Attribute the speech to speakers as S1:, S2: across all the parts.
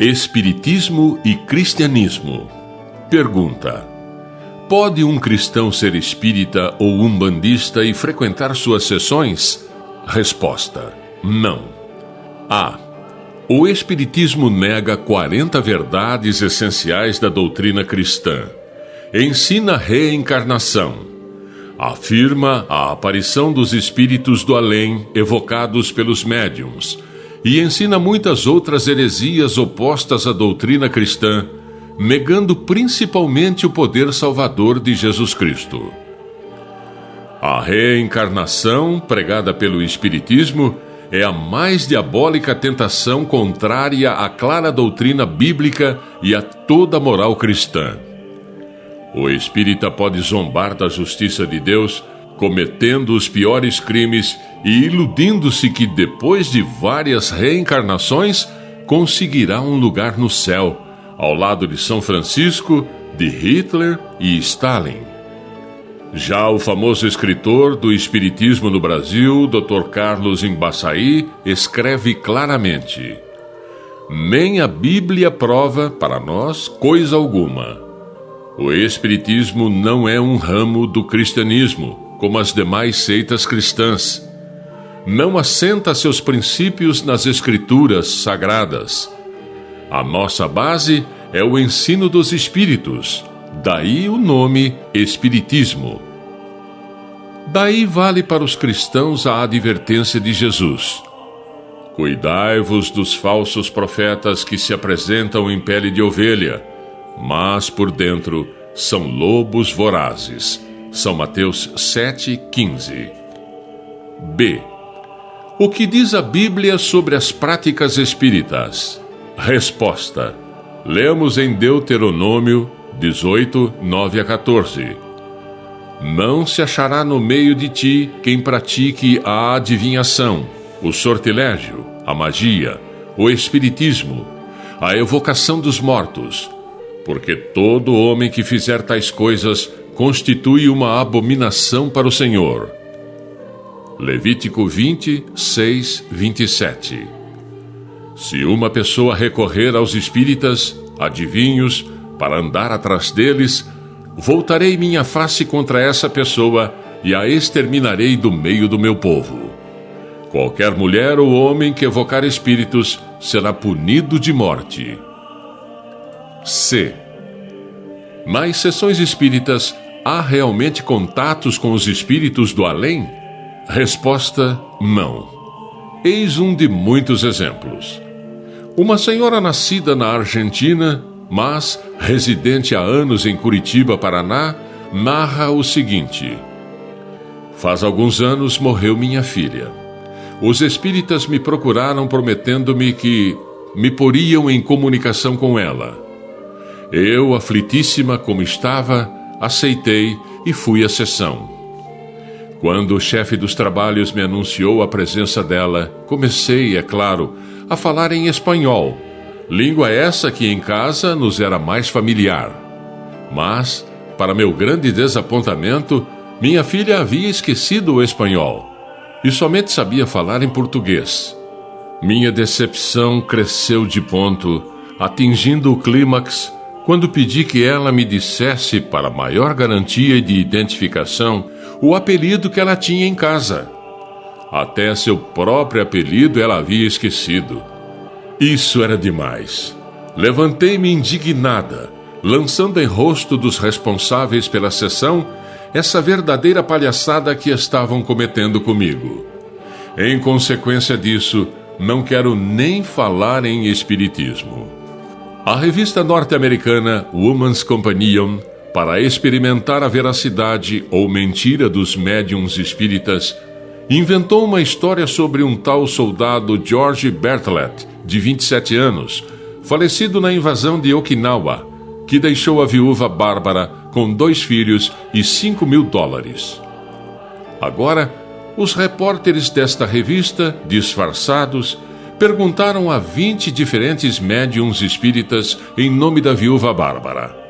S1: Espiritismo e cristianismo. Pergunta: pode um cristão ser espírita ou umbandista e frequentar suas sessões? Resposta: não. A. O Espiritismo nega 40 verdades essenciais da doutrina cristã. Ensina reencarnação. Afirma a aparição dos espíritos do além evocados pelos médiuns. E ensina muitas outras heresias opostas à doutrina cristã, negando principalmente o poder salvador de Jesus Cristo. A reencarnação, pregada pelo Espiritismo, é a mais diabólica tentação contrária à clara doutrina bíblica e a toda a moral cristã. O espírita pode zombar da justiça de Deus, cometendo os piores crimes e iludindo-se que depois de várias reencarnações conseguirá um lugar no céu, ao lado de São Francisco, de Hitler e Stalin. Já o famoso escritor do Espiritismo no Brasil, Dr. Carlos Embaçaí, escreve claramente: nem a Bíblia prova para nós coisa alguma. O Espiritismo não é um ramo do cristianismo, como as demais seitas cristãs. Não assenta seus princípios nas escrituras sagradas. A nossa base é o ensino dos espíritos, daí o nome Espiritismo. Daí vale para os cristãos a advertência de Jesus: cuidai-vos dos falsos profetas que se apresentam em pele de ovelha, mas por dentro são lobos vorazes. São Mateus 7,15. B. O que diz a Bíblia sobre as práticas espíritas? Resposta: lemos em Deuteronômio 18, 9 a 14. Não se achará no meio de ti quem pratique a adivinhação, o sortilégio, a magia, o espiritismo, a evocação dos mortos, porque todo homem que fizer tais coisas constitui uma abominação para o Senhor. Levítico 20, 6, 27. Se uma pessoa recorrer aos espíritas, adivinhos, para andar atrás deles, voltarei minha face contra essa pessoa e a exterminarei do meio do meu povo. Qualquer mulher ou homem que evocar espíritos será punido de morte. C. Nas sessões espíritas, há realmente contatos com os espíritos do além? Resposta: não. Eis um de muitos exemplos. Uma senhora nascida na Argentina, mas residente há anos em Curitiba, Paraná, narra o seguinte: faz alguns anos morreu minha filha. Os espíritas me procuraram prometendo-me que me poriam em comunicação com ela. Eu, aflitíssima como estava, aceitei e fui à sessão. Quando o chefe dos trabalhos me anunciou a presença dela, comecei, é claro, a falar em espanhol, língua essa que em casa nos era mais familiar. Mas, para meu grande desapontamento, minha filha havia esquecido o espanhol e somente sabia falar em português. Minha decepção cresceu de ponto, atingindo o clímax, quando pedi que ela me dissesse, para maior garantia de identificação, o apelido que ela tinha em casa. Até seu próprio apelido ela havia esquecido. Isso era demais. Levantei-me indignada, lançando em rosto dos responsáveis pela sessão essa verdadeira palhaçada que estavam cometendo comigo. Em consequência disso, não quero nem falar em espiritismo. A revista norte-americana Woman's Companion, para experimentar a veracidade ou mentira dos médiuns espíritas, inventou uma história sobre um tal soldado George Bartlett, de 27 anos, falecido na invasão de Okinawa, que deixou a viúva Bárbara com 2 filhos e $5.000. Agora, os repórteres desta revista, disfarçados, perguntaram a 20 diferentes médiuns espíritas em nome da viúva Bárbara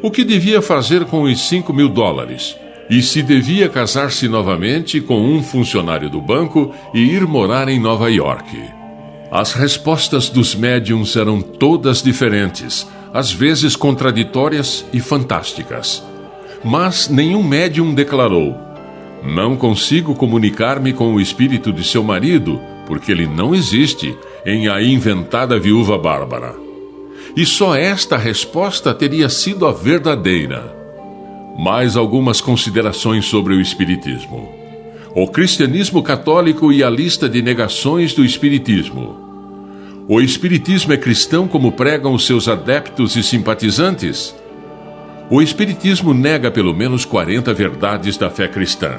S1: o que devia fazer com os $5.000 e se devia casar-se novamente com um funcionário do banco e ir morar em Nova York. As respostas dos médiuns eram todas diferentes, às vezes contraditórias e fantásticas. Mas nenhum médium declarou: "Não consigo comunicar-me com o espírito de seu marido, porque ele não existe", em A Inventada Viúva Bárbara. E só esta resposta teria sido a verdadeira. Mais algumas considerações sobre o Espiritismo. O cristianismo católico e a lista de negações do Espiritismo. O Espiritismo é cristão como pregam os seus adeptos e simpatizantes? O Espiritismo nega pelo menos 40 verdades da fé cristã.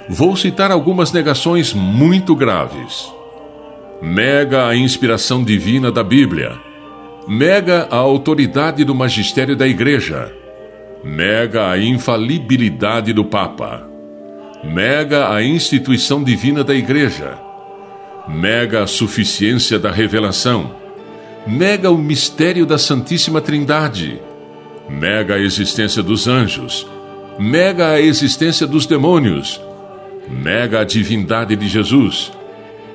S1: Vou citar algumas negações muito graves. Nega a inspiração divina da Bíblia. Nega a autoridade do magistério da Igreja. Nega a infalibilidade do Papa. Nega a instituição divina da Igreja. Nega a suficiência da revelação. Nega o mistério da Santíssima Trindade. Nega a existência dos anjos. Nega a existência dos demônios. Nega a divindade de Jesus.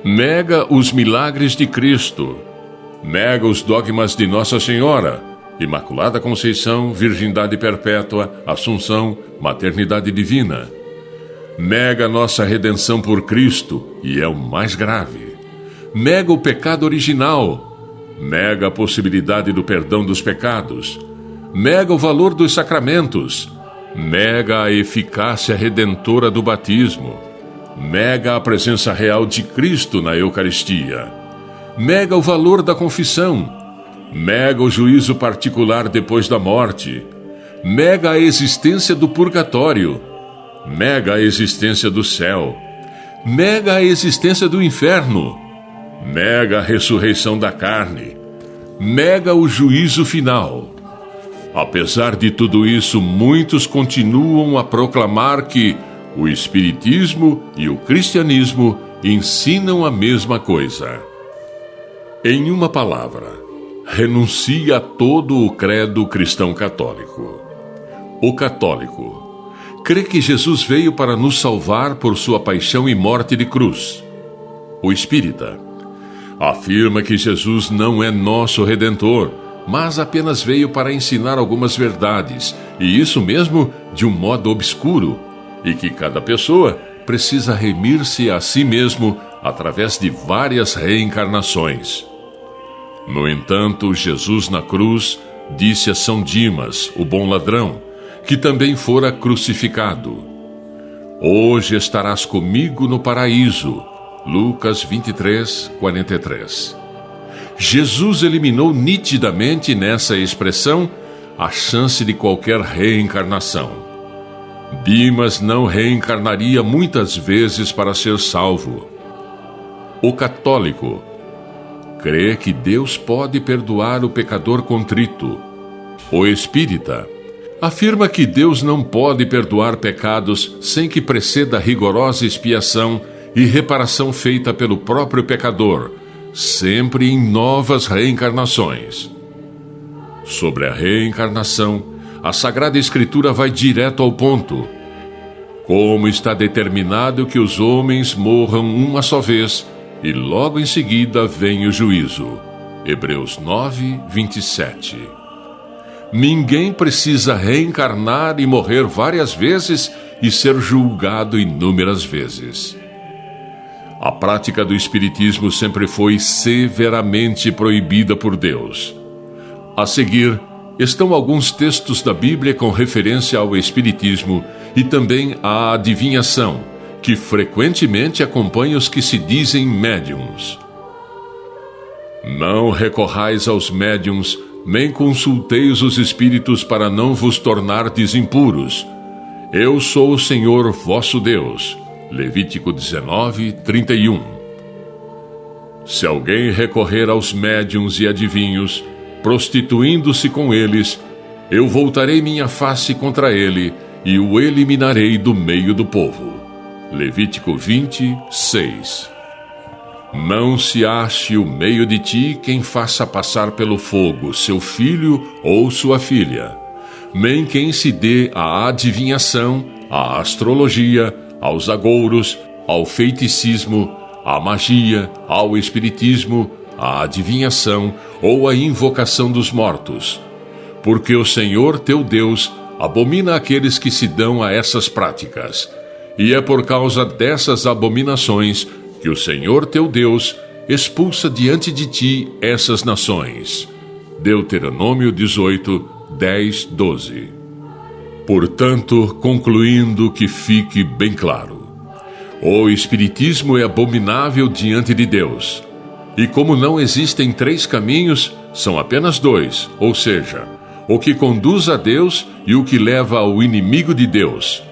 S1: Nega os milagres de Cristo. Nega os dogmas de Nossa Senhora, Imaculada Conceição, Virgindade Perpétua, Assunção, Maternidade Divina. Nega nossa redenção por Cristo, e é o mais grave. Nega o pecado original. Nega a possibilidade do perdão dos pecados. Nega o valor dos sacramentos. Nega a eficácia redentora do batismo. Nega a presença real de Cristo na Eucaristia. Nega o valor da confissão. Nega o juízo particular depois da morte. Nega a existência do purgatório. Nega a existência do céu. Nega a existência do inferno. Nega a ressurreição da carne. Nega o juízo final. Apesar de tudo isso, muitos continuam a proclamar que o Espiritismo e o Cristianismo ensinam a mesma coisa. Em uma palavra, renuncia a todo o credo cristão católico. O católico crê que Jesus veio para nos salvar por sua paixão e morte de cruz. O espírita afirma que Jesus não é nosso Redentor, mas apenas veio para ensinar algumas verdades, e isso mesmo de um modo obscuro, e que cada pessoa precisa remir-se a si mesmo através de várias reencarnações. No entanto, Jesus na cruz disse a São Dimas, o bom ladrão, que também fora crucificado: "Hoje estarás comigo no paraíso." Lucas 23, 43. Jesus eliminou nitidamente nessa expressão a chance de qualquer reencarnação. Dimas não reencarnaria muitas vezes para ser salvo. O católico crê que Deus pode perdoar o pecador contrito. O espírita afirma que Deus não pode perdoar pecados sem que preceda rigorosa expiação e reparação feita pelo próprio pecador, sempre em novas reencarnações. Sobre a reencarnação, a Sagrada Escritura vai direto ao ponto. Como está determinado que os homens morram uma só vez, e logo em seguida vem o juízo. Hebreus 9, 27. Ninguém precisa reencarnar e morrer várias vezes e ser julgado inúmeras vezes. A prática do espiritismo sempre foi severamente proibida por Deus. A seguir, estão alguns textos da Bíblia com referência ao espiritismo e também à adivinhação, que frequentemente acompanha os que se dizem médiuns. Não recorrais aos médiuns, nem consulteis os espíritos para não vos tornardes impuros. Eu sou o Senhor vosso Deus. Levítico 19, 31. Se alguém recorrer aos médiuns e adivinhos, prostituindo-se com eles, eu voltarei minha face contra ele e o eliminarei do meio do povo. Levítico 20, 6. Não se ache o meio de ti quem faça passar pelo fogo seu filho ou sua filha, nem quem se dê à adivinhação, à astrologia, aos agouros, ao feiticismo, à magia, ao espiritismo, à adivinhação ou à invocação dos mortos. Porque o Senhor teu Deus abomina aqueles que se dão a essas práticas. E é por causa dessas abominações que o Senhor teu Deus expulsa diante de ti essas nações. Deuteronômio 18, 10, 12. Portanto, concluindo, que fique bem claro: o espiritismo é abominável diante de Deus. E como não existem 3 caminhos, são apenas 2, ou seja, o que conduz a Deus e o que leva ao inimigo de Deus.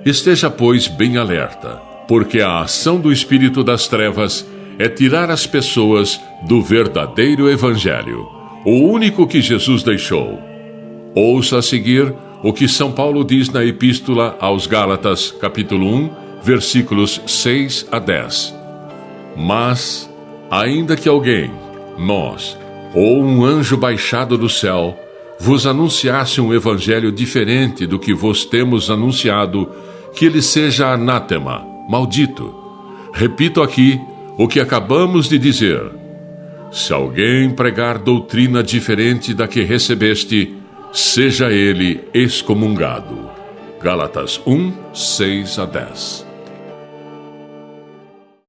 S1: Esteja, pois, bem alerta, porque a ação do espírito das trevas é tirar as pessoas do verdadeiro evangelho, o único que Jesus deixou. Ouça a seguir o que São Paulo diz na Epístola aos Gálatas, capítulo 1, versículos 6 a 10. Mas, ainda que alguém, nós, ou um anjo baixado do céu, vos anunciasse um evangelho diferente do que vos temos anunciado, que ele seja anátema, maldito. Repito aqui o que acabamos de dizer. Se alguém pregar doutrina diferente da que recebeste, seja ele excomungado. Gálatas 1, 6 a 10.